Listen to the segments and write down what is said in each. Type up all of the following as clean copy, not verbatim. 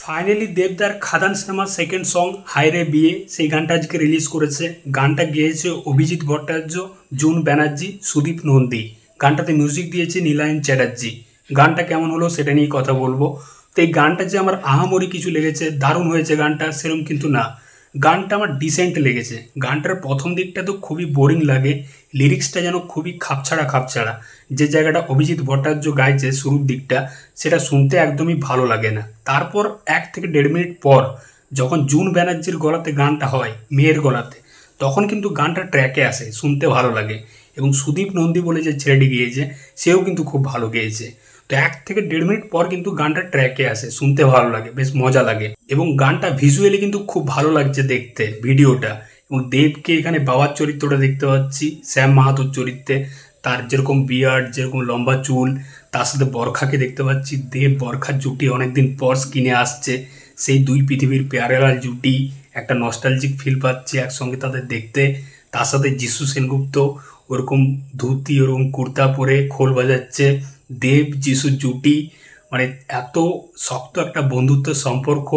Finally দেবদার খাদান সিনেমার second song হায়রে বিয়ে সেই গানটা আজকে রিলিজ করেছে। গানটা গেয়েছে অভিজিৎ ভট্টাচার্য, জুন ব্যানার্জি, সুদীপ নন্দী। গানটাতে মিউজিক দিয়েছে নীলায়ন চ্যাটার্জি। গানটা কেমন হলো সেটা নিয়ে কথা বলবো। তো এই গানটা যে আমার আহামরি কিছু লেগেছে, দারুণ হয়েছে গানটা, সেরকম কিন্তু না। গানটা আমার ডিসেন্ট লেগেছে। গানটার প্রথম দিকটা তো খুবই বোরিং লাগে, লিরিক্সটা যেন খুবই খাপছাড়া। যে জায়গাটা অভিজিৎ ভট্টাচার্য গাইছে শুরুর দিকটা, সেটা শুনতে একদমই ভালো লাগে না। তারপর 1 থেকে 1.5 মিনিট পর যখন জুন ব্যানার্জির গলাতে গানটা হয়, মেয়ের গলাতে, তখন কিন্তু গানটা ট্র্যাকে আসে, শুনতে ভালো লাগে। এবং সুদীপ নন্দী বলে যে ছেলেটি গিয়েছে, সেও কিন্তু খুব ভালো গেয়েছে। তো 1 থেকে 1.5 মিনিট পর কিন্তু গানটা ট্র্যাকে আসে, শুনতে ভালো লাগে, বেশ মজা লাগে। এবং গানটা ভিজুয়ালি কিন্তু খুব ভালো লাগছে দেখতে, ভিডিওটা। এবং দেবকে এখানে বাবার চরিত্রটা দেখতে পাচ্ছি, শ্যাম মাহাতোর চরিত্রে। তার যেরকম বিয়ার্ড, যেরকম লম্বা চুল, তার সাথে বরখাকে দেখতে পাচ্ছি। দেব বরখার জুটি অনেকদিন পর স্ক্রিনে আসছে, সেই দুই পৃথিবীর প্যারালাল জুটি। একটা নস্টালজিক ফিল পাচ্ছে একসঙ্গে তাদের দেখতে। তার সাথে যিশু সেনগুপ্ত ওরকম ধুতি, ওরকম কুর্তা পরে খোল বাজাচ্ছে। দেব যিশুর জুটি, মানে এত শক্ত একটা বন্ধুত্বের সম্পর্ক,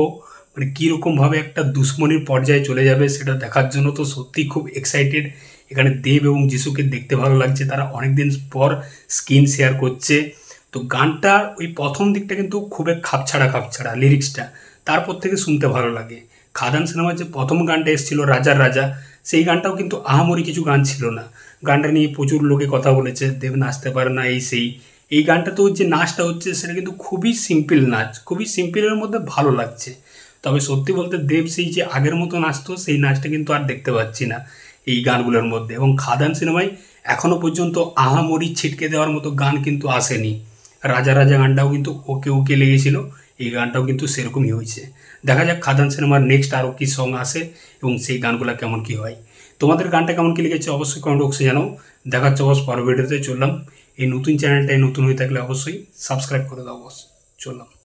মানে কীরকমভাবে একটা দুশ্মনির পর্যায়ে চলে যাবে সেটা দেখার জন্য তো সত্যিই খুব এক্সাইটেড। এখানে দেব এবং যিশুকে দেখতে ভালো লাগছে, তারা অনেকদিন পর স্ক্রিন শেয়ার করছে। তো গানটার ওই প্রথম দিকটা কিন্তু খুবই খাপছাড়া লিরিক্সটা, তারপর থেকে শুনতে ভালো লাগে। খাদান সিনেমার যে প্রথম গানটা এসেছিল রাজার রাজা, সেই গানটাও কিন্তু আহামরি কিছু গান ছিল না। গানটা নিয়ে প্রচুর লোকে কথা বলেছে, দেব নাচতে পারে না, এই গানটাতেও যে নাচটা হচ্ছে সেটা কিন্তু খুবই সিম্পল নাচ, খুবই সিম্পলের মধ্যে ভালো লাগছে। তবে সত্যি বলতে দেব সেই যে আগের মতো নাচতো, সেই নাচটা কিন্তু আর দেখতে পাচ্ছি না এই গানগুলোর মধ্যে। এবং খাদান সিনেমায় এখনও পর্যন্ত আহামরি ছিটকে দেওয়ার মতো গান কিন্তু আসেনি। রাজা রাজা গানটাও কিন্তু ওকে লেগেছিল, এই গানটাও কিন্তু সেরকমই হয়েছে। দেখা যাক খাদান সিনেমার নেক্সট আরও কী সং আসে এবং সেই গানগুলো কেমন কী হয়। তোমাদের গানটা কেমন কী লেগেছে অবশ্যই কমেন্ট বক্সে জানাও। দেখাচ্ছে বস পরের ভিডিওতে। চললাম, এই নতুন চ্যানেলটাই নতুন হয়ে থাকলে অবশ্যই সাবস্ক্রাইব করে দাও বস। চললাম।